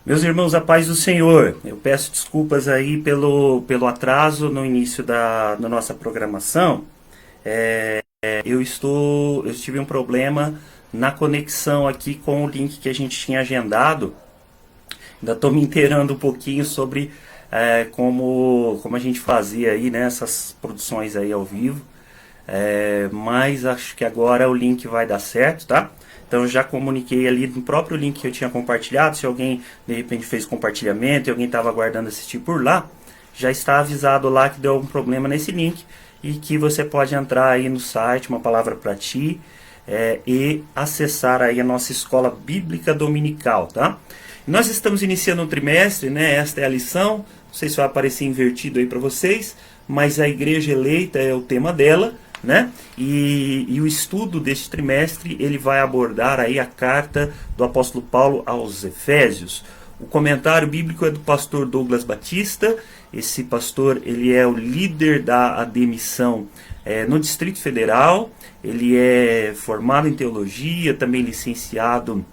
Meus irmãos, a paz do Senhor. Eu peço desculpas aí pelo atraso no início da nossa programação. Eu tive um problema na conexão aqui com o link que a gente tinha agendado. Ainda estou me inteirando um pouquinho sobre como a gente fazia aí, né, essas produções aí ao vivo. Mas acho que agora o link vai dar certo, tá? Então eu já comuniquei ali no próprio link que eu tinha compartilhado. Se alguém de repente fez compartilhamento e alguém estava aguardando assistir por lá, já está avisado lá que deu algum problema nesse link e que você pode entrar aí no site, Uma Palavra para Ti, e acessar aí a nossa escola bíblica dominical, tá? Nós estamos iniciando um trimestre, né? Esta é a lição. Não sei se vai aparecer invertido aí para vocês, mas a igreja eleita é o tema dela, né? E o estudo deste trimestre ele vai abordar aí a carta do apóstolo Paulo aos Efésios. O comentário bíblico é do pastor Douglas Batista. Esse pastor ele é o líder da admissão no Distrito Federal. Ele é formado em teologia, também licenciado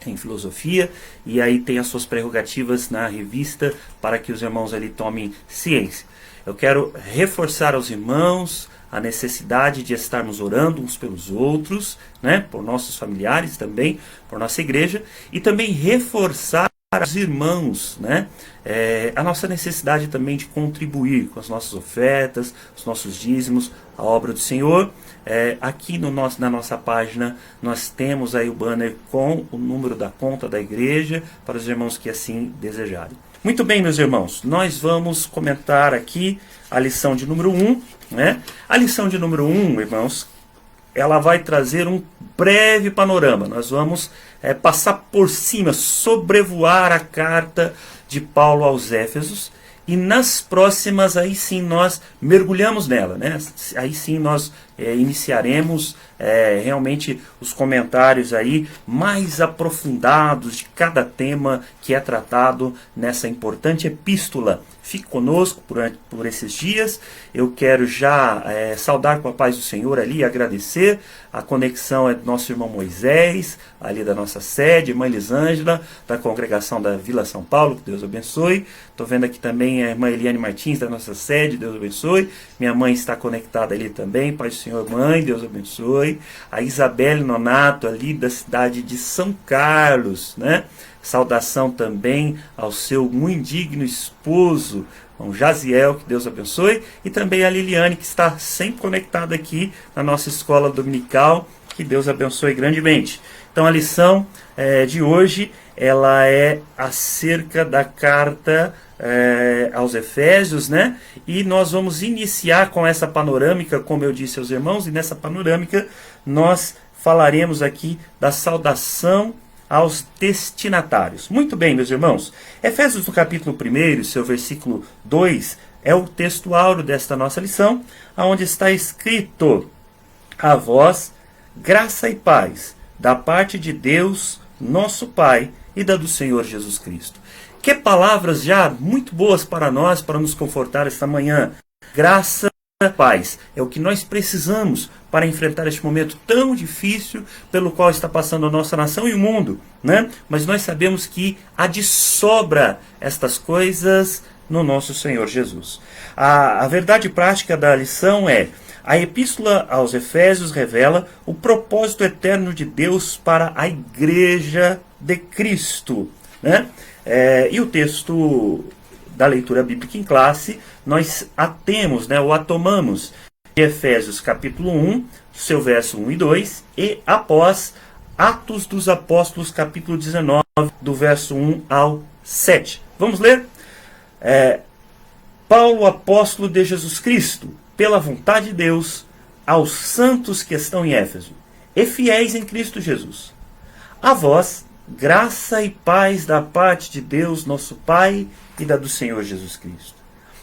em filosofia, e aí tem as suas prerrogativas na revista para que os irmãos ali tomem ciência. Eu quero reforçar aos irmãos a necessidade de estarmos orando uns pelos outros, né, por nossos familiares também, por nossa igreja, e também reforçar aos irmãos, né, a nossa necessidade também de contribuir com as nossas ofertas, os nossos dízimos, a obra do Senhor. Aqui na nossa página nós temos aí o banner com o número da conta da igreja para os irmãos que assim desejarem. Muito bem, meus irmãos, nós vamos comentar aqui a lição de número 1, né? A lição de número 1, irmãos, ela vai trazer um breve panorama. Nós vamos passar por cima, sobrevoar a carta de Paulo aos Éfesos, e nas próximas, aí sim, nós mergulhamos nela, né? Aí sim nós iniciaremos realmente os comentários aí mais aprofundados de cada tema que é tratado nessa importante epístola. Fique conosco por esses dias. Eu quero já saudar com a paz do Senhor ali, agradecer. A conexão é do nosso irmão Moisés, ali da nossa sede, irmã Elisângela, da congregação da Vila São Paulo, que Deus abençoe. Estou vendo aqui também a irmã Eliane Martins, da nossa sede, Deus abençoe. Minha mãe está conectada ali também, paz do Senhor, mãe, Deus abençoe. A Isabelle Nonato, ali da cidade de São Carlos, né? Saudação também ao seu muito digno esposo, o Jaziel, que Deus abençoe. E também a Liliane, que está sempre conectada aqui na nossa escola dominical, que Deus abençoe grandemente. Então a lição de hoje, ela é acerca da carta aos Efésios, né? E nós vamos iniciar com essa panorâmica, como eu disse aos irmãos, e nessa panorâmica nós falaremos aqui da saudação aos destinatários. Muito bem, meus irmãos. Efésios no capítulo 1, seu versículo 2, é o texto áureo desta nossa lição, onde está escrito: a vós, graça e paz, da parte de Deus, nosso Pai, e da do Senhor Jesus Cristo. Que palavras já muito boas para nós, para nos confortar esta manhã. Graça e paz é o que nós precisamos para enfrentar este momento tão difícil pelo qual está passando a nossa nação e o mundo, né? Mas nós sabemos que há de sobra estas coisas no nosso Senhor Jesus. A verdade prática da lição é: a epístola aos Efésios revela o propósito eterno de Deus para a igreja de Cristo, né? E o texto da leitura bíblica em classe, nós atemos, né, ou atomamos de Efésios capítulo 1, seu verso 1 e 2, e após Atos dos Apóstolos capítulo 19, do verso 1 ao 7. Vamos ler? Paulo, apóstolo de Jesus Cristo, pela vontade de Deus, aos santos que estão em Éfeso, e fiéis em Cristo Jesus. A vós, graça e paz da parte de Deus, nosso Pai, e da do Senhor Jesus Cristo.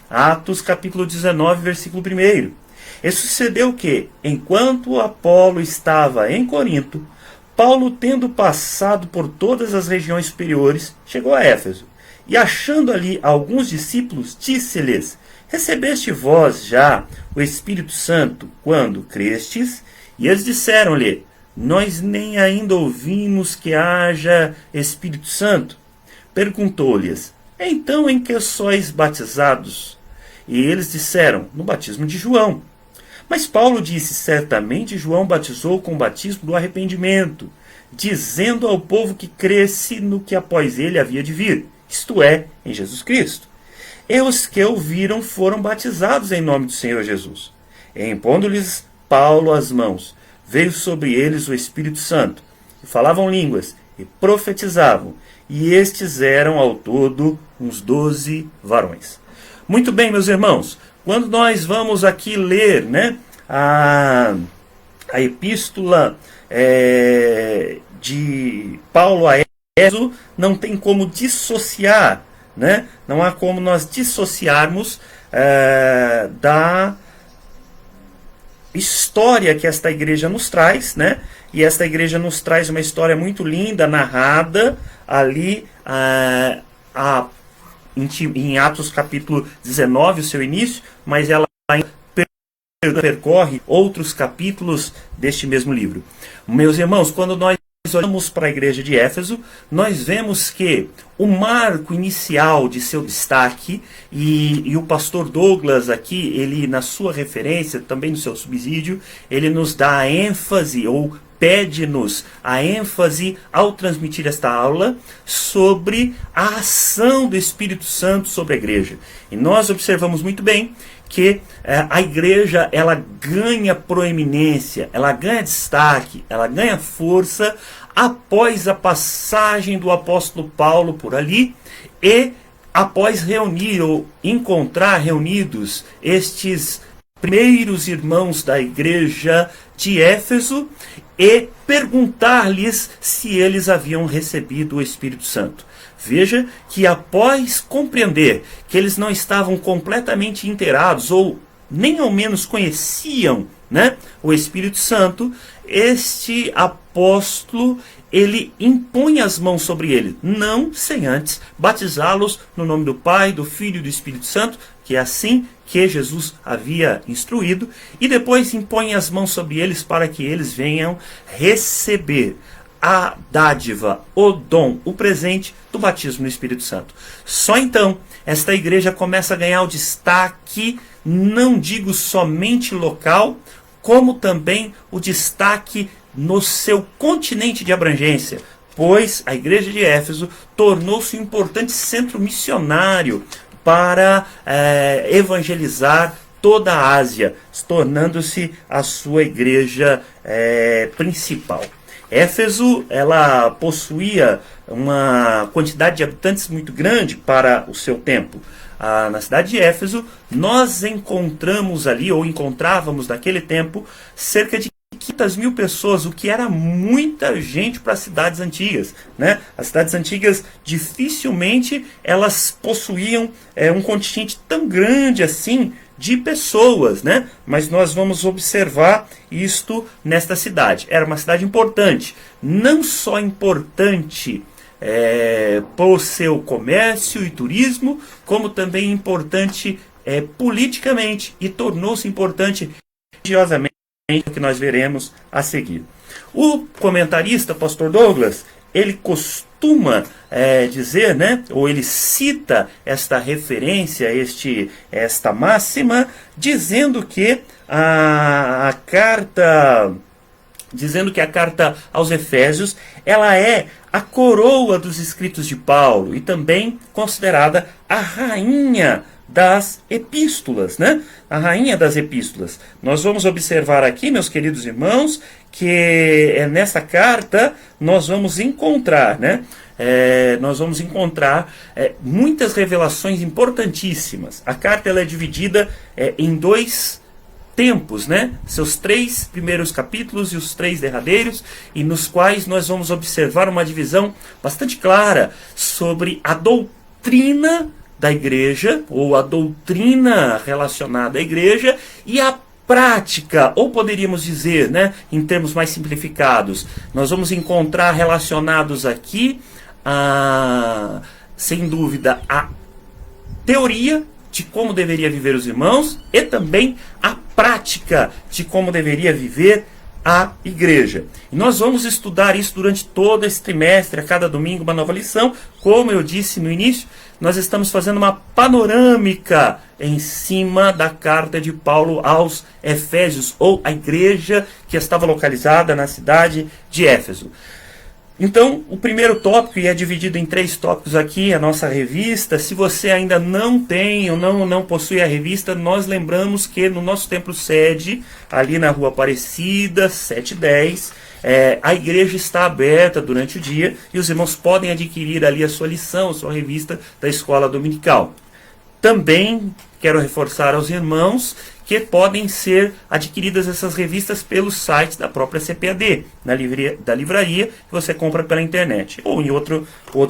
Atos capítulo 19, versículo 1. E sucedeu que, enquanto Apolo estava em Corinto, Paulo, tendo passado por todas as regiões superiores, chegou a Éfeso. E achando ali alguns discípulos, disse-lhes: recebeste vós já o Espírito Santo quando crestes? E eles disseram-lhe: nós nem ainda ouvimos que haja Espírito Santo, perguntou-lhes: então em que sois batizados? E eles disseram: no batismo de João. Mas Paulo disse: certamente João batizou com o batismo do arrependimento, dizendo ao povo que cresce no que após ele havia de vir, isto é, em Jesus Cristo. E os que ouviram foram batizados em nome do Senhor Jesus. E impondo-lhes Paulo as mãos, veio sobre eles o Espírito Santo, e falavam línguas, e profetizavam, e estes eram ao todo uns 12 varões. Muito bem, meus irmãos, quando nós vamos aqui ler, né, a epístola de Paulo a Éfeso, não tem como dissociar, né? Não há como nós dissociarmos da história que esta igreja nos traz, né? E esta igreja nos traz uma história muito linda, narrada ali em Atos capítulo 19, o seu início, mas ela percorre outros capítulos deste mesmo livro. Meus irmãos, quando nós olhamos para a igreja de Éfeso, nós vemos que o marco inicial de seu destaque, e o pastor Douglas aqui, ele na sua referência, também no seu subsídio, ele nos dá a ênfase, ou pede-nos a ênfase ao transmitir esta aula sobre a ação do Espírito Santo sobre a igreja. E nós observamos muito bem que a igreja, ela ganha proeminência, ela ganha destaque, ela ganha força após a passagem do apóstolo Paulo por ali e após reunir ou encontrar reunidos estes primeiros irmãos da igreja de Éfeso e perguntar-lhes se eles haviam recebido o Espírito Santo. Veja que após compreender que eles não estavam completamente inteirados ou nem ao menos conheciam, né, o Espírito Santo, este apóstolo, ele impõe as mãos sobre ele, não sem antes batizá-los no nome do Pai, do Filho e do Espírito Santo, que é assim que Jesus havia instruído, e depois impõe as mãos sobre eles para que eles venham receber a dádiva, o dom, o presente do batismo no Espírito Santo. Só então esta igreja começa a ganhar o destaque, não digo somente local, como também o destaque no seu continente de abrangência, pois a igreja de Éfeso tornou-se um importante centro missionário para evangelizar toda a Ásia, tornando-se a sua igreja principal. Éfeso, ela possuía uma quantidade de habitantes muito grande para o seu tempo. Na cidade de Éfeso, nós encontramos ali, ou encontrávamos naquele tempo, cerca de 500 mil pessoas, o que era muita gente para as cidades antigas, né? As cidades antigas dificilmente elas possuíam um contingente tão grande assim de pessoas, né? Mas nós vamos observar isto nesta cidade. Era uma cidade importante, não só importante por seu comércio e turismo, como também importante politicamente, e tornou-se importante religiosamente, o que nós veremos a seguir. O comentarista, pastor Douglas, ele costuma dizer, né, ou ele cita esta referência, esta máxima, dizendo que a carta aos Efésios, ela é a coroa dos escritos de Paulo e também considerada a rainha das epístolas, né? A rainha das epístolas. Nós vamos observar aqui, meus queridos irmãos, que nessa carta nós vamos encontrar, né? Muitas revelações importantíssimas. A carta ela é dividida em dois tempos, né? Seus 3 primeiros capítulos e os 3 derradeiros, e nos quais nós vamos observar uma divisão bastante clara sobre a doutrina da igreja, ou a doutrina relacionada à igreja, e a prática, ou poderíamos dizer, né, em termos mais simplificados, nós vamos encontrar relacionados aqui, sem dúvida, a teoria de como deveria viver os irmãos, e também a prática de como deveria viver a igreja. E nós vamos estudar isso durante todo esse trimestre, a cada domingo uma nova lição. Como eu disse no início, nós estamos fazendo uma panorâmica em cima da carta de Paulo aos Efésios, ou a igreja que estava localizada na cidade de Éfeso. Então, o primeiro tópico, e é dividido em 3 tópicos aqui, a nossa revista. Se você ainda não tem ou não possui a revista, nós lembramos que no nosso templo sede, ali na Rua Aparecida, 710, a igreja está aberta durante o dia e os irmãos podem adquirir ali a sua lição, a sua revista da escola dominical. Também quero reforçar aos irmãos que podem ser adquiridas essas revistas pelo site da própria CPAD, da livraria, que você compra pela internet, ou em outro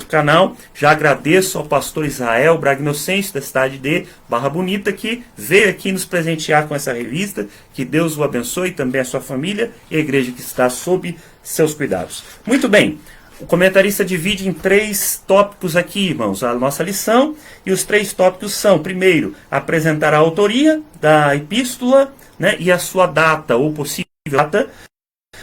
canal. Já agradeço ao pastor Israel Bragnocêncio, da cidade de Barra Bonita, que veio aqui nos presentear com essa revista. Que Deus o abençoe, também a sua família e a igreja que está sob seus cuidados. Muito bem. O comentarista divide em 3 tópicos aqui, irmãos, a nossa lição. E os 3 tópicos são, primeiro, apresentar a autoria da epístola, né, e a sua data, ou possível data.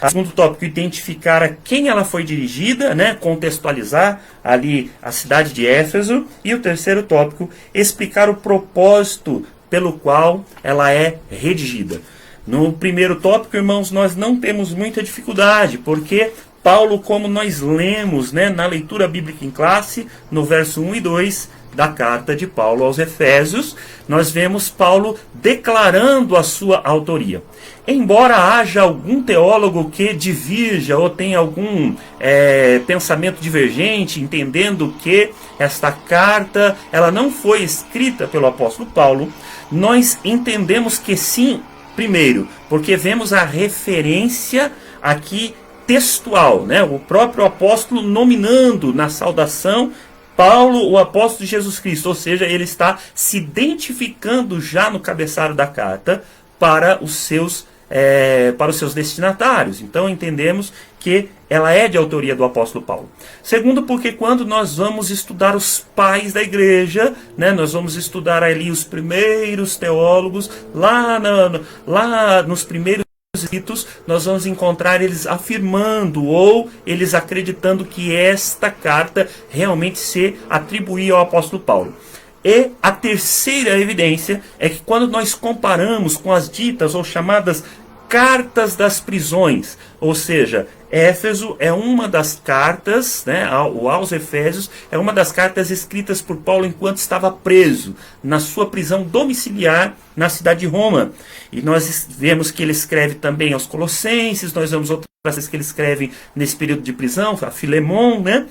O segundo tópico, identificar a quem ela foi dirigida, né, contextualizar ali a cidade de Éfeso. E o terceiro tópico, explicar o propósito pelo qual ela é redigida. No primeiro tópico, irmãos, nós não temos muita dificuldade, porque Paulo, como nós lemos, né, na leitura bíblica em classe, no verso 1 e 2 da carta de Paulo aos Efésios, nós vemos Paulo declarando a sua autoria. Embora haja algum teólogo que divirja ou tenha algum pensamento divergente, entendendo que esta carta ela não foi escrita pelo apóstolo Paulo, nós entendemos que sim, primeiro, porque vemos a referência aqui textual, né? O próprio apóstolo nominando na saudação Paulo, o apóstolo de Jesus Cristo, ou seja, ele está se identificando já no cabeçalho da carta para os seus destinatários. Então entendemos que ela é de autoria do apóstolo Paulo. Segundo, porque quando nós vamos estudar os pais da igreja, né, nós vamos estudar ali os primeiros teólogos, lá nos primeiros escritos, nós vamos encontrar eles afirmando ou eles acreditando que esta carta realmente se atribuía ao apóstolo Paulo. E a terceira evidência é que quando nós comparamos com as ditas ou chamadas cartas das prisões, ou seja, Éfeso é uma das cartas, né, aos Efésios, é uma das cartas escritas por Paulo enquanto estava preso, na sua prisão domiciliar na cidade de Roma. E nós vemos que ele escreve também aos Colossenses, nós vemos outras coisas que ele escreve nesse período de prisão, a Filemon, né,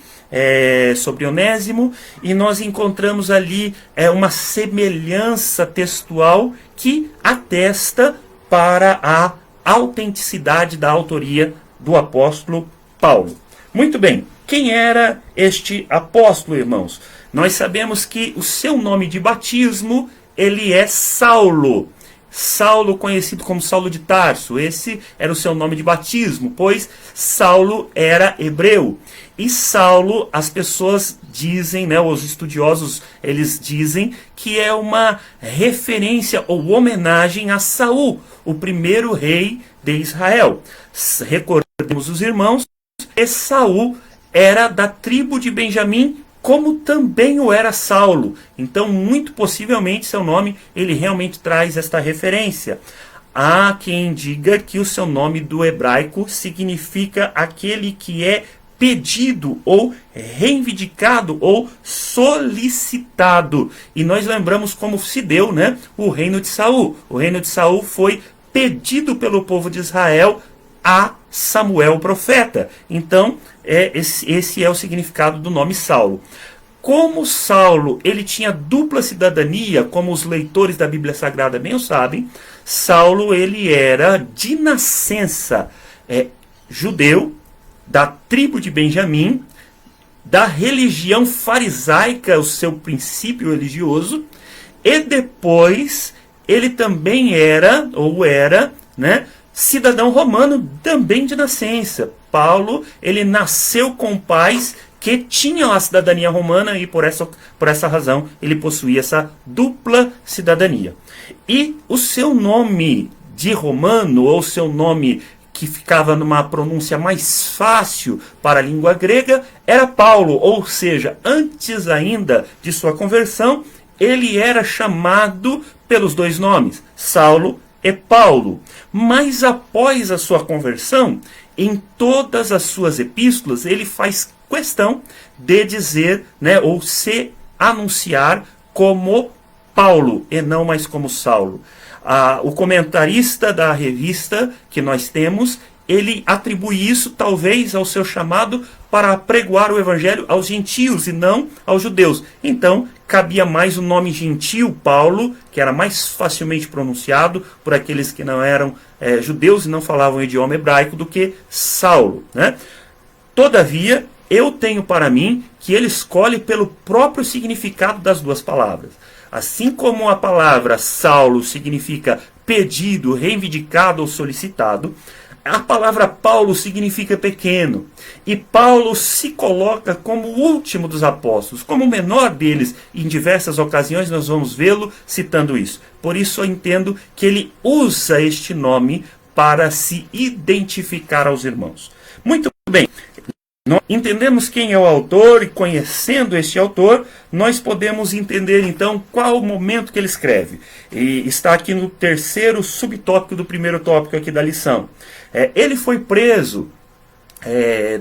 sobre Onésimo, e nós encontramos ali uma semelhança textual que atesta para a autenticidade da autoria do apóstolo Paulo. Muito bem, quem era este apóstolo, irmãos? Nós sabemos que o seu nome de batismo, ele é Saulo. Saulo, conhecido como Saulo de Tarso. Esse era o seu nome de batismo, pois Saulo era hebreu. E Saulo, as pessoas dizem, né, os estudiosos, eles dizem que é uma referência ou homenagem a Saul, o primeiro rei de Israel. Recordemos os irmãos que Saul era da tribo de Benjamim, como também o era Saulo. Então, muito possivelmente, seu nome, ele realmente traz esta referência. Há quem diga que o seu nome do hebraico significa aquele que é pedido ou reivindicado ou solicitado. E nós lembramos como se deu, né, o reino de Saul. O reino de Saul foi pedido pelo povo de Israel a Samuel, o profeta. Então, esse é o significado do nome Saulo. Como Saulo ele tinha dupla cidadania, como os leitores da Bíblia Sagrada bem o sabem, Saulo ele era de nascença judeu, da tribo de Benjamim, da religião farisaica, o seu princípio religioso, e depois ele também era, né, cidadão romano também de nascença. Paulo, ele nasceu com pais que tinham a cidadania romana e por essa razão ele possuía essa dupla cidadania. E o seu nome de romano, ou seu nome que ficava numa pronúncia mais fácil para a língua grega, era Paulo, ou seja, antes ainda de sua conversão, ele era chamado pelos dois nomes, Saulo e Paulo. Mas após a sua conversão, em todas as suas epístolas, ele faz questão de dizer, ou se anunciar como Paulo e não mais como Saulo. O comentarista da revista que nós temos, ele atribui isso talvez ao seu chamado para pregoar o evangelho aos gentios e não aos judeus. Então, cabia mais o nome gentil, Paulo, que era mais facilmente pronunciado por aqueles que não eram judeus e não falavam o idioma hebraico, do que Saulo, Todavia, eu tenho para mim que ele escolhe pelo próprio significado das duas palavras. Assim como a palavra Saulo significa pedido, reivindicado ou solicitado, a palavra Paulo significa pequeno. E Paulo se coloca como o último dos apóstolos, como o menor deles. E em diversas ocasiões nós vamos vê-lo citando isso. Por isso eu entendo que ele usa este nome para se identificar aos irmãos. Muito bem. Nós entendemos quem é o autor e, conhecendo este autor, nós podemos entender então qual o momento que ele escreve. E está aqui no terceiro subtópico do primeiro tópico aqui da lição. Ele foi preso,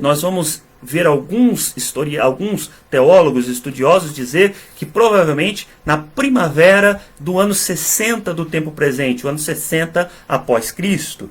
nós vamos ver alguns teólogos estudiosos dizer que provavelmente na primavera do ano 60 do tempo presente, o ano 60 após Cristo.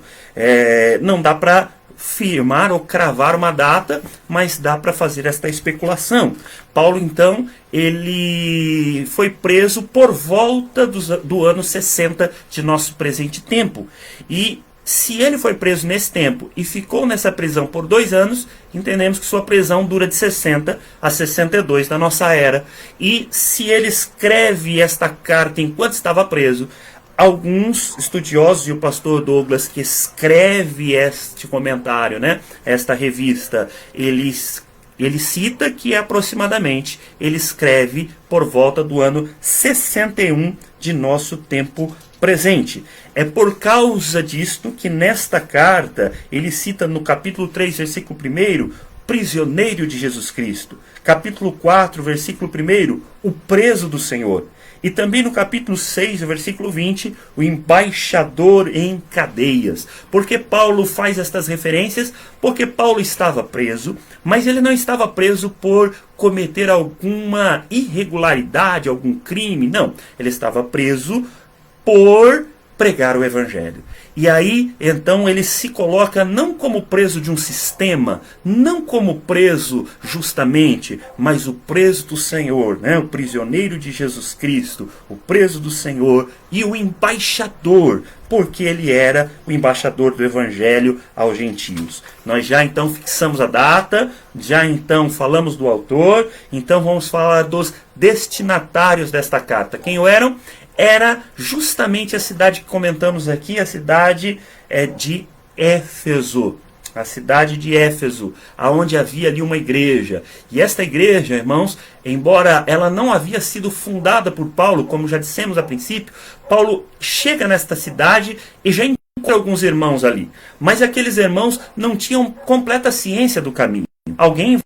Não dá para firmar ou cravar uma data, mas dá para fazer esta especulação. Paulo, então, ele foi preso por volta do ano 60 de nosso presente tempo. E se ele foi preso nesse tempo e ficou nessa prisão por 2 anos, entendemos que sua prisão dura de 60 a 62 da nossa era. E se ele escreve esta carta enquanto estava preso, alguns estudiosos, e o pastor Douglas, que escreve este comentário, esta revista, ele cita que aproximadamente ele escreve por volta do ano 61 de nosso tempo presente. É por causa disto que nesta carta ele cita no capítulo 3, versículo 1, prisioneiro de Jesus Cristo. Capítulo 4, versículo 1, o preso do Senhor. E também no capítulo 6, versículo 20, o embaixador em cadeias. Por que Paulo faz estas referências? Porque Paulo estava preso, mas ele não estava preso por cometer alguma irregularidade, algum crime. Não, ele estava preso por pregar o evangelho. E aí, então, ele se coloca não como preso de um sistema, não como preso justamente, mas o preso do Senhor, o prisioneiro de Jesus Cristo, o preso do Senhor e o embaixador, porque ele era o embaixador do evangelho aos gentios. Nós já então fixamos a data, já então falamos do autor, então vamos falar dos destinatários desta carta. Quem eram? Era justamente a cidade que comentamos aqui, a cidade de Éfeso. A cidade de Éfeso, onde havia ali uma igreja. E esta igreja, irmãos, embora ela não havia sido fundada por Paulo, como já dissemos a princípio, Paulo chega nesta cidade e já encontra alguns irmãos ali. Mas aqueles irmãos não tinham completa ciência do caminho. Alguém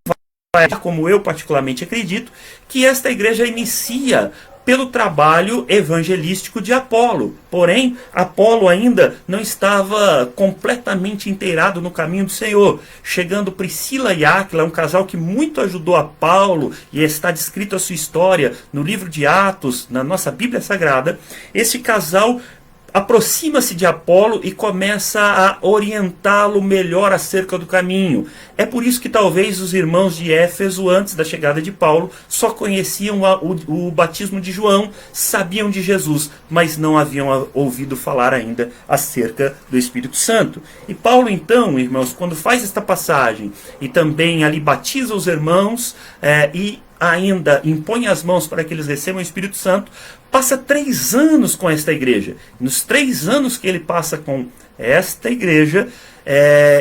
vai, como eu particularmente acredito, que esta igreja inicia pelo trabalho evangelístico de Apolo. Porém, Apolo ainda não estava completamente inteirado no caminho do Senhor. Chegando Priscila e Áquila, um casal que muito ajudou a Paulo, e está descrito a sua história no livro de Atos, na nossa Bíblia Sagrada, esse casal aproxima-se de Apolo e começa a orientá-lo melhor acerca do caminho. É por isso que talvez os irmãos de Éfeso, antes da chegada de Paulo, só conheciam o batismo de João, sabiam de Jesus, mas não haviam ouvido falar ainda acerca do Espírito Santo. E Paulo então, irmãos, quando faz esta passagem e também ali batiza os irmãos e ainda impõe as mãos para que eles recebam o Espírito Santo, passa 3 anos com esta igreja. Nos 3 anos que ele passa com esta igreja,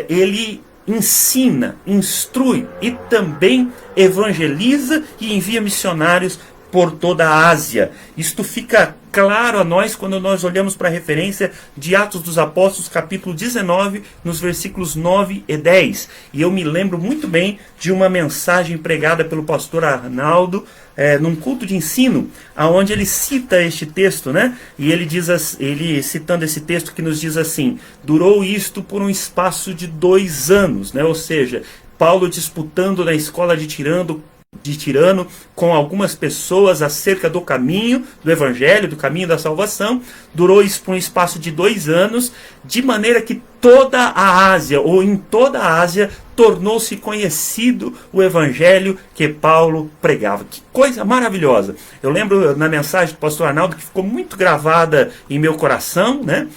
ele ensina, instrui e também evangeliza e envia missionários por toda a Ásia. Isto fica claro a nós quando nós olhamos para a referência de Atos dos Apóstolos, capítulo 19, nos versículos 9 e 10. E eu me lembro muito bem de uma mensagem pregada pelo pastor Arnaldo, num culto de ensino, aonde ele cita este texto, né? E ele diz, ele citando esse texto que nos diz assim: durou isto por um espaço de 2 anos, né? Ou seja, Paulo disputando na escola de Tirano com algumas pessoas acerca do caminho do Evangelho, do caminho da salvação. Durou isso por um espaço de 2 anos, de maneira que toda a Ásia, ou em toda a Ásia, tornou-se conhecido o Evangelho que Paulo pregava. Que coisa maravilhosa! Eu lembro na mensagem do pastor Arnaldo que ficou muito gravada em meu coração, né?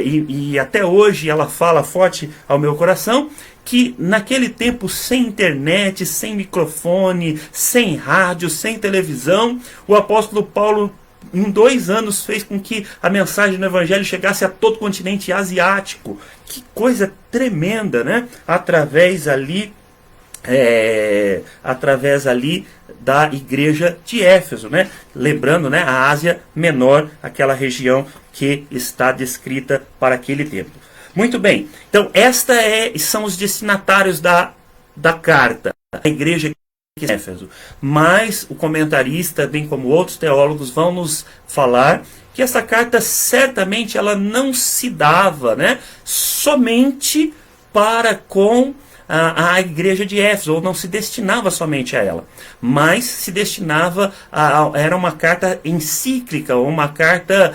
E até hoje ela fala forte ao meu coração, que naquele tempo, sem internet, sem microfone, sem rádio, sem televisão, o apóstolo Paulo, em 2 anos, fez com que a mensagem do Evangelho chegasse a todo o continente asiático. Que coisa tremenda, né? Através ali da igreja de Éfeso, né? Lembrando, né, a Ásia Menor, aquela região que está descrita para aquele tempo. Muito bem, então são os destinatários da carta, a igreja de Éfeso. Mas o comentarista, bem como outros teólogos, vão nos falar que essa carta certamente ela não se dava, né, somente para com a igreja de Éfeso, ou não se destinava somente a ela, mas se destinava era uma carta encíclica, ou uma carta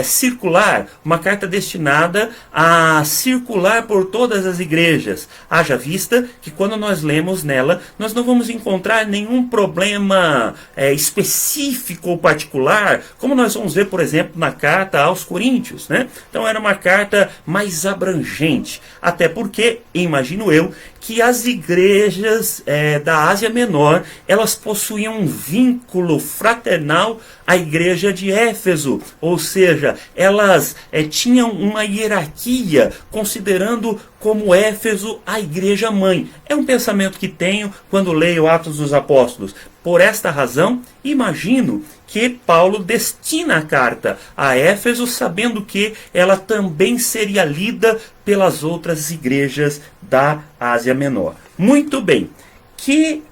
circular, uma carta destinada a circular por todas as igrejas. Haja vista que quando nós lemos nela, nós não vamos encontrar nenhum problema específico ou particular, como nós vamos ver, por exemplo, na carta aos Coríntios, né? Então era uma carta mais abrangente, até porque, imagino eu, que as igrejas da Ásia Menor, elas possuíam um vínculo fraternal à igreja de Éfeso, ou seja, elas tinham uma hierarquia, considerando como Éfeso a igreja mãe. É um pensamento que tenho quando leio Atos dos Apóstolos. Por esta razão, imagino que Paulo destina a carta a Éfeso, sabendo que ela também seria lida pelas outras igrejas da Ásia Menor. Muito bem. Que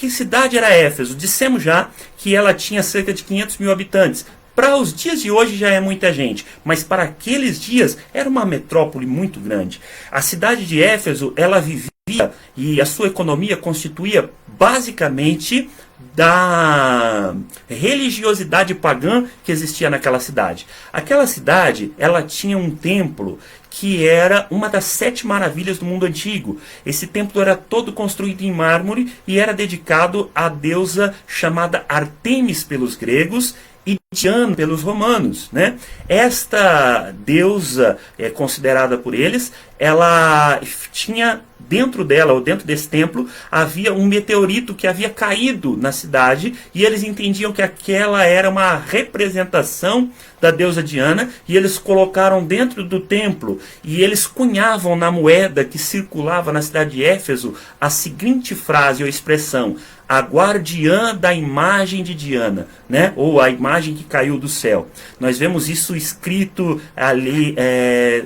cidade era Éfeso? Dissemos já que ela tinha cerca de 500 mil habitantes. Para os dias de hoje já é muita gente, mas para aqueles dias era uma metrópole muito grande. A cidade de Éfeso, ela vivia e a sua economia constituía basicamente da religiosidade pagã que existia naquela cidade. Aquela cidade, ela tinha um templo que era uma das 7 maravilhas do mundo antigo. Esse templo era todo construído em mármore e era dedicado à deusa chamada Artemis pelos gregos e Diana pelos romanos, né? Esta deusa considerada por eles, ela tinha dentro dela, ou dentro desse templo, havia um meteorito que havia caído na cidade, e eles entendiam que aquela era uma representação da deusa Diana, e eles colocaram dentro do templo, e eles cunhavam na moeda que circulava na cidade de Éfeso a seguinte frase ou expressão: a guardiã da imagem de Diana, né? Ou a imagem que caiu do céu. Nós vemos isso escrito ali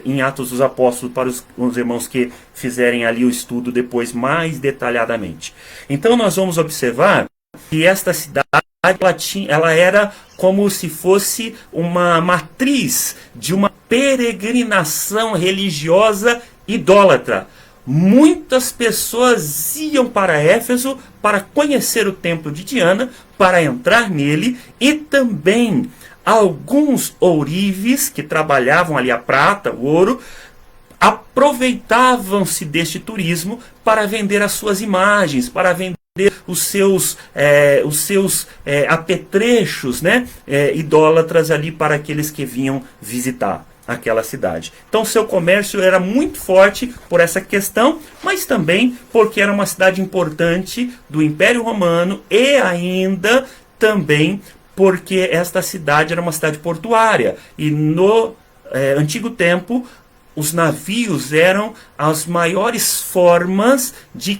em Atos dos Apóstolos para os irmãos que fizerem ali o estudo depois mais detalhadamente. Então nós vamos observar que esta cidade ela era como se fosse uma matriz de uma peregrinação religiosa idólatra. Muitas pessoas iam para Éfeso para conhecer o templo de Diana, para entrar nele, e também alguns ourives que trabalhavam ali a prata, o ouro, aproveitavam-se deste turismo para vender as suas imagens, para vender os seus apetrechos, né, idólatras ali para aqueles que vinham visitar aquela cidade. Então seu comércio era muito forte por essa questão, mas também porque era uma cidade importante do Império Romano, e ainda também porque esta cidade era uma cidade portuária, e no antigo tempo os navios eram as maiores formas de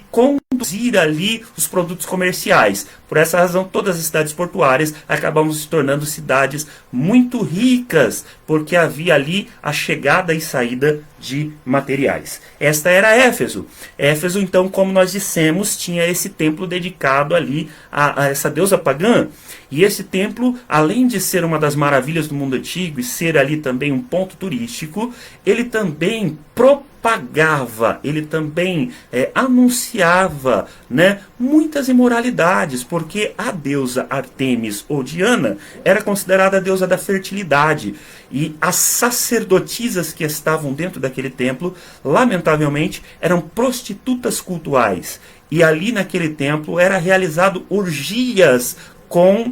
produzir ali os produtos comerciais. Por essa razão, todas as cidades portuárias acabavam se tornando cidades muito ricas, porque havia ali a chegada e saída de materiais. Esta era Éfeso. Éfeso, então, como nós dissemos, tinha esse templo dedicado ali a essa deusa pagã. E esse templo, além de ser uma das maravilhas do mundo antigo e ser ali também um ponto turístico, ele também propagava, ele também anunciava, né, muitas imoralidades, porque a deusa Artemis ou Diana era considerada a deusa da fertilidade, e as sacerdotisas que estavam dentro daquele templo, lamentavelmente, eram prostitutas cultuais, e ali naquele templo era realizado orgias com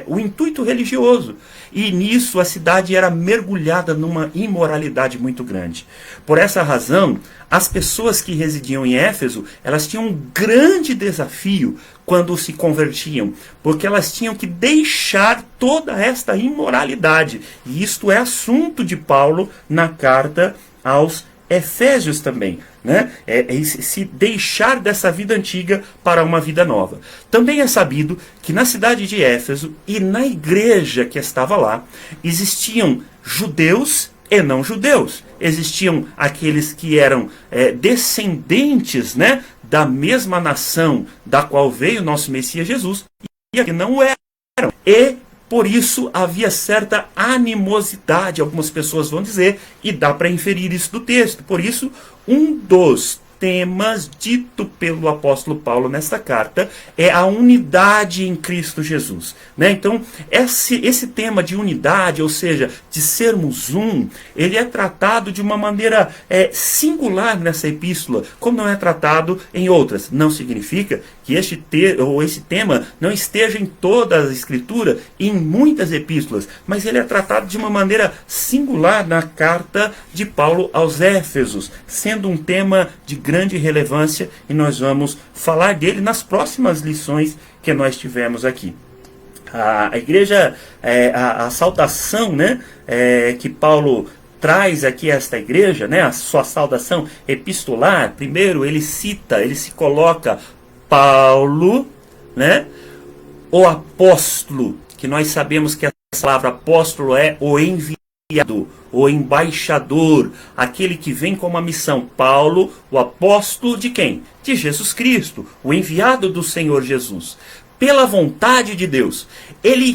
o intuito religioso. E nisso a cidade era mergulhada numa imoralidade muito grande. Por essa razão, as pessoas que residiam em Éfeso, elas tinham um grande desafio quando se convertiam, porque elas tinham que deixar toda esta imoralidade. E isto é assunto de Paulo na carta aos Efésios também, né? Se deixar dessa vida antiga para uma vida nova. Também é sabido que na cidade de Éfeso e na igreja que estava lá, existiam judeus e não judeus. Existiam aqueles que eram descendentes, né, da mesma nação da qual veio o nosso Messias Jesus, e que não eram. E por isso havia certa animosidade, algumas pessoas vão dizer, e dá para inferir isso do texto. Por isso, um dos temas dito pelo apóstolo Paulo nesta carta é a unidade em Cristo Jesus, né? Então, esse tema de unidade, ou seja, de sermos um, ele é tratado de uma maneira singular nessa epístola, como não é tratado em outras. Não significa que esse tema não esteja em toda a Escritura e em muitas epístolas, mas ele é tratado de uma maneira singular na carta de Paulo aos Éfesos, sendo um tema de grande relevância, e nós vamos falar dele nas próximas lições que nós tivemos aqui. A igreja, a saudação, né, que Paulo traz aqui a esta igreja, né, a sua saudação epistolar, primeiro ele se coloca Paulo, né, o apóstolo, que nós sabemos que a palavra apóstolo é o enviado, o embaixador, aquele que vem com uma missão. Paulo, o apóstolo de quem? De Jesus Cristo, o enviado do Senhor Jesus. Pela vontade de Deus. Ele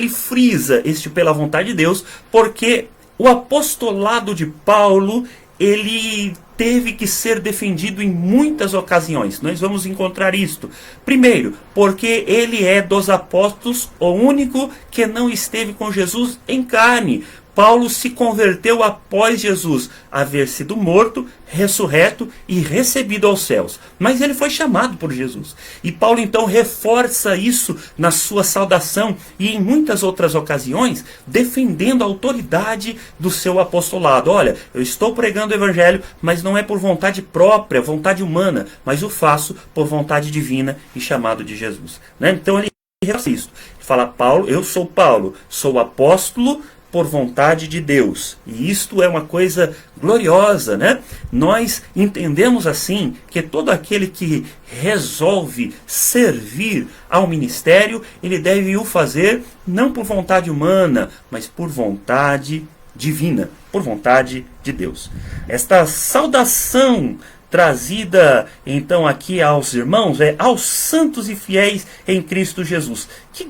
frisa este pela vontade de Deus, porque o apostolado de Paulo, ele teve que ser defendido em muitas ocasiões. Nós vamos encontrar isto. Primeiro, porque ele é dos apóstolos o único que não esteve com Jesus em carne. Paulo se converteu após Jesus haver sido morto, ressurreto e recebido aos céus. Mas ele foi chamado por Jesus. E Paulo então reforça isso na sua saudação e em muitas outras ocasiões, defendendo a autoridade do seu apostolado. Olha, eu estou pregando o evangelho, mas não é por vontade própria, vontade humana, mas o faço por vontade divina e chamado de Jesus. Né? Então ele reforça isso. Ele fala, Paulo, eu sou Paulo, sou apóstolo por vontade de Deus. E isto é uma coisa gloriosa, né? Nós entendemos assim que todo aquele que resolve servir ao ministério, ele deve o fazer não por vontade humana, mas por vontade divina, por vontade de Deus. Esta saudação trazida então aqui aos irmãos é aos santos e fiéis em Cristo Jesus. Que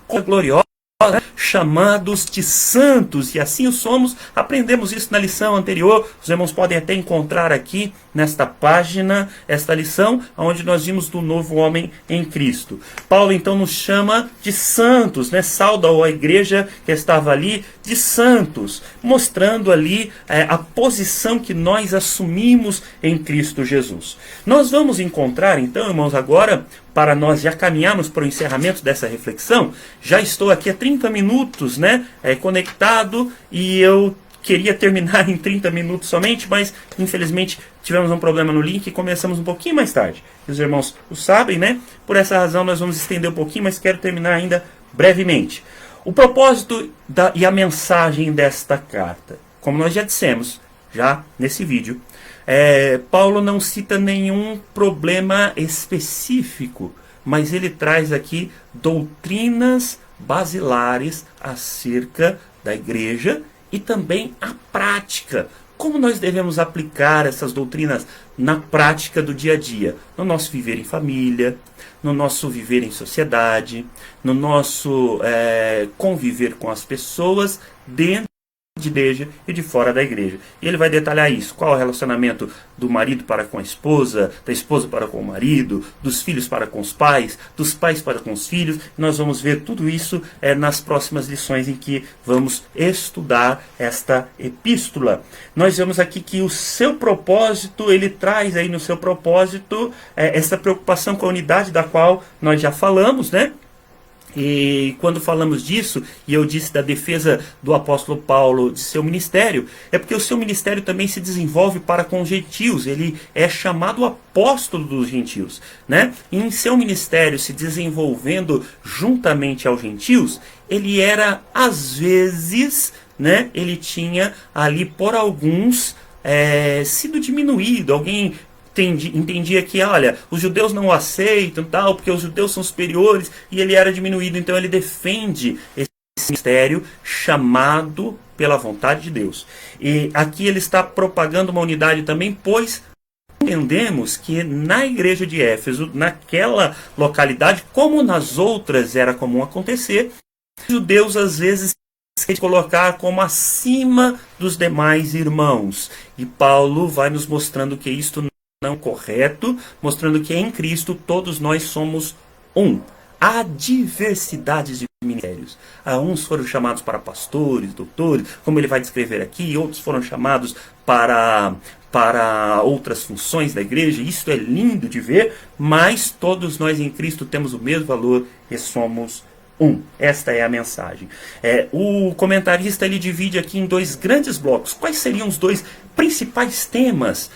coisa gloriosa! Chamados de santos, e assim o somos. Aprendemos isso na lição anterior. Os irmãos podem até encontrar aqui nesta página esta lição, onde nós vimos do novo homem em Cristo. Paulo então nos chama de santos, né? Sauda a igreja que estava ali de santos, mostrando ali a posição que nós assumimos em Cristo Jesus. Nós vamos encontrar então, irmãos, agora, para nós já caminharmos para o encerramento dessa reflexão. Já estou aqui há 30 minutos, né, conectado, e eu queria terminar em 30 minutos somente, mas infelizmente tivemos um problema no link e começamos um pouquinho mais tarde. Os irmãos o sabem, né? Por essa razão nós vamos estender um pouquinho, mas quero terminar ainda brevemente. O propósito e a mensagem desta carta, como nós já dissemos, já nesse vídeo, Paulo não cita nenhum problema específico, mas ele traz aqui doutrinas basilares acerca da igreja e também a prática. Como nós devemos aplicar essas doutrinas na prática do dia a dia? No nosso viver em família, no nosso viver em sociedade, no nosso conviver com as pessoas dentro de igreja e de fora da igreja. E ele vai detalhar isso. Qual é o relacionamento do marido para com a esposa, da esposa para com o marido, dos filhos para com os pais, dos pais para com os filhos. Nós vamos ver tudo isso nas próximas lições em que vamos estudar esta epístola. Nós vemos aqui que o seu propósito, ele traz aí no seu propósito essa preocupação com a unidade da qual nós já falamos, né? E quando falamos disso, e eu disse da defesa do apóstolo Paulo de seu ministério, é porque o seu ministério também se desenvolve para com os gentios. Ele é chamado apóstolo dos gentios, né? E em seu ministério se desenvolvendo juntamente aos gentios, ele era às vezes, né? Ele tinha ali por alguns sido diminuído. Alguém entendia que, olha, os judeus não o aceitam, tal, porque os judeus são superiores, e ele era diminuído. Então ele defende esse ministério chamado pela vontade de Deus. E aqui ele está propagando uma unidade também, pois entendemos que na igreja de Éfeso, naquela localidade, como nas outras era comum acontecer, os judeus às vezes se colocar como acima dos demais irmãos. E Paulo vai nos mostrando que isto não correto, mostrando que em Cristo todos nós somos um. Há diversidades de ministérios. Uns foram chamados para pastores, doutores, como ele vai descrever aqui, outros foram chamados para outras funções da igreja. Isso é lindo de ver, mas todos nós em Cristo temos o mesmo valor e somos um. Esta é a mensagem. O comentarista ele divide aqui em dois grandes blocos. Quais seriam os dois principais temas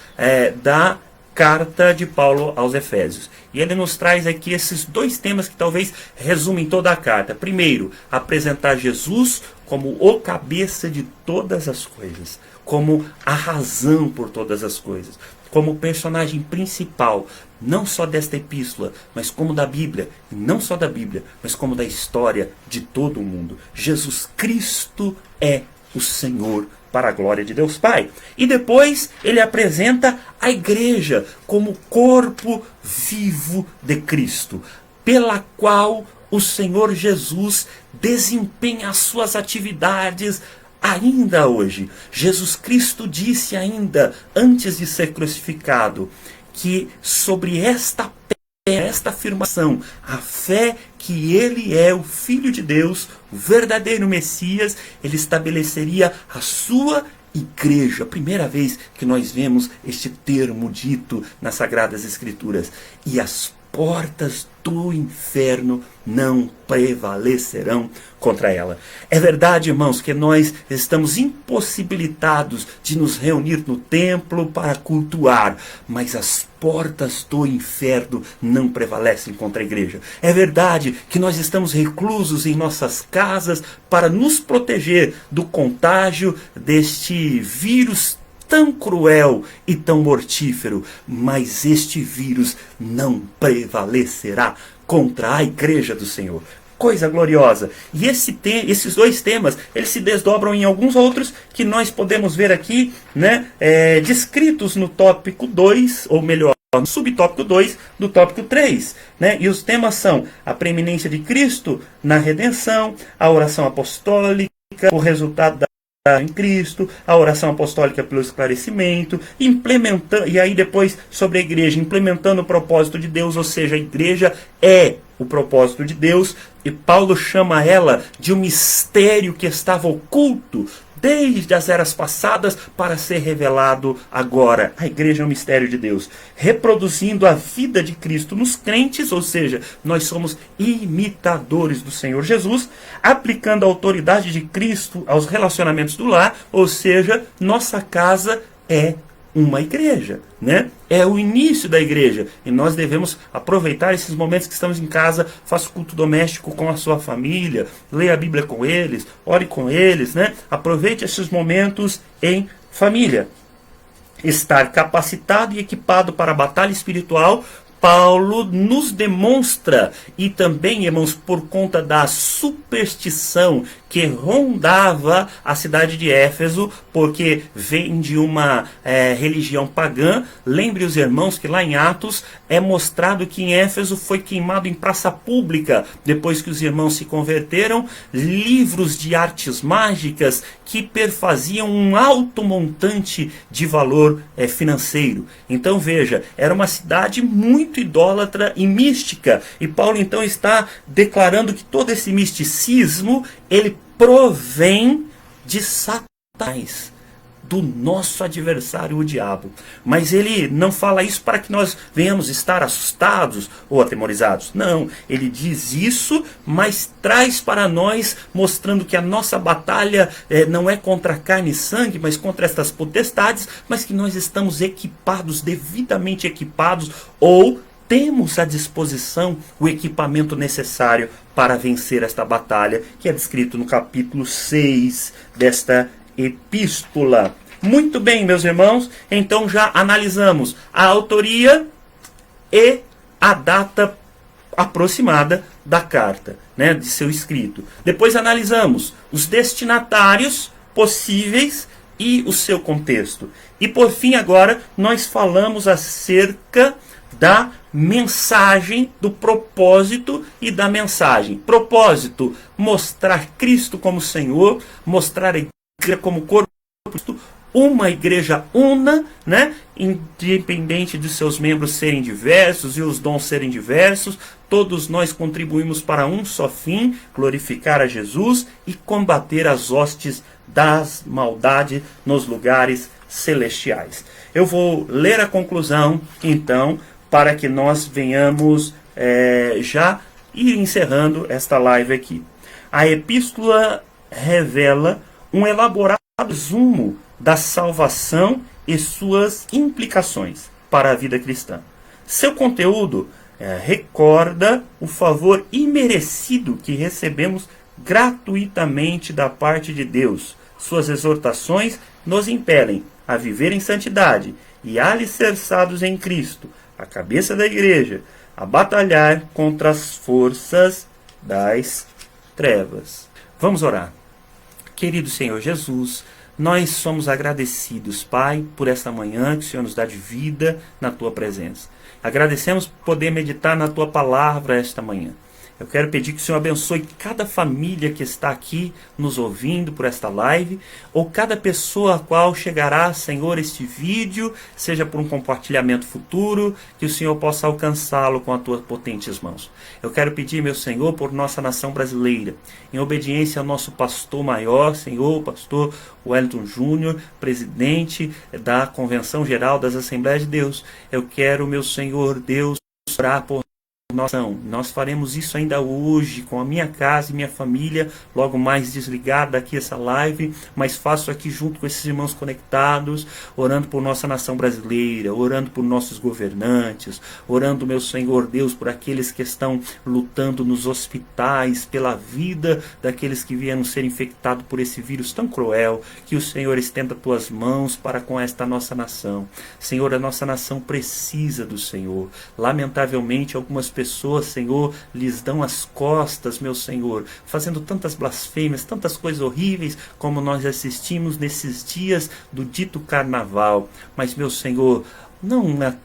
da carta de Paulo aos Efésios? E ele nos traz aqui esses dois temas que talvez resumem toda a carta. Primeiro, apresentar Jesus como o cabeça de todas as coisas, como a razão por todas as coisas, como personagem principal, não só desta epístola, mas como da Bíblia, e não só da Bíblia, mas como da história de todo o mundo. Jesus Cristo é o Senhor, para a glória de Deus Pai. E depois ele apresenta a igreja como corpo vivo de Cristo, pela qual o Senhor Jesus desempenha as suas atividades ainda hoje. Jesus Cristo disse ainda, antes de ser crucificado, que sobre esta afirmação, a fé que ele é o Filho de Deus, o verdadeiro Messias, ele estabeleceria a sua igreja. Primeira vez que nós vemos este termo dito nas Sagradas Escrituras. E as portas do inferno não prevalecerão contra ela. É verdade, irmãos, que nós estamos impossibilitados de nos reunir no templo para cultuar, mas as portas do inferno não prevalecem contra a igreja. É verdade que nós estamos reclusos em nossas casas para nos proteger do contágio deste vírus tão cruel e tão mortífero, mas este vírus não prevalecerá contra a igreja do Senhor. Coisa gloriosa. E esses dois temas, eles se desdobram em alguns outros que nós podemos ver aqui, né, descritos no tópico 2, ou melhor, no subtópico 2 do tópico 3. Né? E os temas são a preeminência de Cristo na redenção, a oração apostólica, o resultado da em Cristo, a oração apostólica pelo esclarecimento, implementando, e aí depois sobre a igreja, implementando o propósito de Deus, ou seja, a igreja é o propósito de Deus, e Paulo chama ela de um mistério que estava oculto desde as eras passadas para ser revelado agora. A igreja é um mistério de Deus, reproduzindo a vida de Cristo nos crentes, ou seja, nós somos imitadores do Senhor Jesus, aplicando a autoridade de Cristo aos relacionamentos do lar, ou seja, nossa casa é uma igreja, né? É o início da igreja, e nós devemos aproveitar esses momentos que estamos em casa, faça o culto doméstico com a sua família, leia a Bíblia com eles, ore com eles, né? Aproveite esses momentos em família. estar capacitado e equipado para a batalha espiritual, Paulo nos demonstra, e também, irmãos, por conta da superstição que rondava a cidade de Éfeso, porque vem de uma religião pagã. Lembre os irmãos que lá em Atos é mostrado que em Éfeso foi queimado em praça pública, depois que os irmãos se converteram, livros de artes mágicas que perfaziam um alto montante de valor financeiro. Então veja, era uma cidade muito idólatra e mística, e Paulo então está declarando que todo esse misticismo, ele provém de Satanás, do nosso adversário, o diabo. Mas ele não fala isso para que nós venhamos estar assustados ou atemorizados. Não, ele diz isso, mas traz para nós, mostrando que a nossa batalha não é contra carne e sangue, mas contra estas potestades, mas que nós estamos equipados, devidamente equipados, ou temos à disposição o equipamento necessário para vencer esta batalha, que é descrito no capítulo 6 desta epístola. Muito bem, meus irmãos, então já analisamos a autoria e a data aproximada da carta, né, de seu escrito. Depois analisamos os destinatários possíveis e o seu contexto. E por fim, agora, nós falamos acerca da mensagem, do propósito e da mensagem. Propósito: mostrar Cristo como Senhor, mostrar a igreja como corpo de Cristo, uma igreja una, né? Independente de seus membros serem diversos e os dons serem diversos, todos nós contribuímos para um só fim: glorificar a Jesus e combater as hostes das maldades nos lugares celestiais. Eu vou ler a conclusão, então, para que nós venhamos já ir encerrando esta live aqui. A epístola revela um elaborado resumo da salvação e suas implicações para a vida cristã. Seu conteúdo recorda o favor imerecido que recebemos gratuitamente da parte de Deus. Suas exortações nos impelem a viver em santidade e, alicerçados em Cristo, a cabeça da igreja, a batalhar contra as forças das trevas. Vamos orar. Querido Senhor Jesus, nós somos agradecidos, Pai, por esta manhã que o Senhor nos dá de vida na Tua presença. Agradecemos por poder meditar na Tua palavra esta manhã. Eu quero pedir que o Senhor abençoe cada família que está aqui nos ouvindo por esta live, ou cada pessoa a qual chegará, Senhor, este vídeo, seja por um compartilhamento futuro, que o Senhor possa alcançá-lo com as tuas potentes mãos. Eu quero pedir, meu Senhor, por nossa nação brasileira, em obediência ao nosso pastor maior, Senhor, o pastor Wellington Júnior, presidente da Convenção Geral das Assembleias de Deus. Eu quero, meu Senhor Deus, orar por nós faremos isso ainda hoje com a minha casa e minha família, logo mais desligado daqui essa live, mas faço aqui junto com esses irmãos conectados, orando por nossa nação brasileira, orando por nossos governantes, orando, meu Senhor Deus, por aqueles que estão lutando nos hospitais, pela vida daqueles que vieram ser infectados por esse vírus tão cruel. Que o Senhor estenda tuas mãos para com esta nossa nação. Senhor, a nossa nação precisa do Senhor. Lamentavelmente, algumas pessoas, Senhor, lhes dão as costas, meu Senhor, fazendo tantas blasfêmias, tantas coisas horríveis, como nós assistimos nesses dias do dito carnaval. Mas, meu Senhor,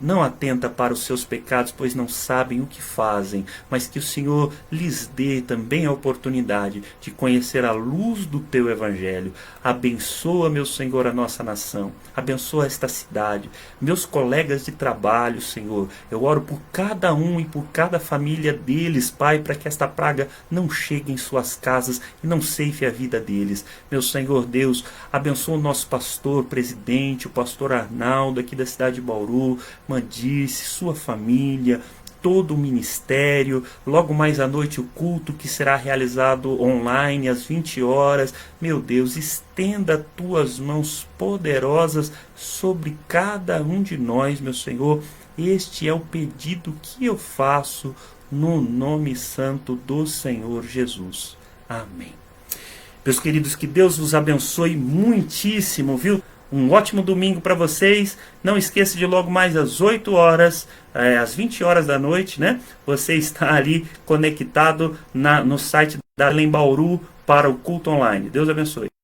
não atenta para os seus pecados, pois não sabem o que fazem, mas que o Senhor lhes dê também a oportunidade de conhecer a luz do Teu Evangelho. Abençoa, meu Senhor, a nossa nação, abençoa esta cidade, meus colegas de trabalho, Senhor. Eu oro por cada um e por cada família deles, Pai, para que esta praga não chegue em suas casas e não ceife a vida deles. Meu Senhor Deus, abençoa o nosso pastor, presidente, o pastor Arnaldo, aqui da cidade de Bauru, Mandice, sua família, todo o ministério. Logo mais à noite o culto que será realizado online às 20 horas. Meu Deus, estenda tuas mãos poderosas sobre cada um de nós, meu Senhor. Este é o pedido que eu faço no nome santo do Senhor Jesus. Amém. Meus queridos, que Deus vos abençoe muitíssimo, viu? Um ótimo domingo para vocês. Não esqueça de logo mais às 8 horas, às 20 horas da noite, né? Você está ali conectado no site da Belém Bauru para o culto online. Deus abençoe.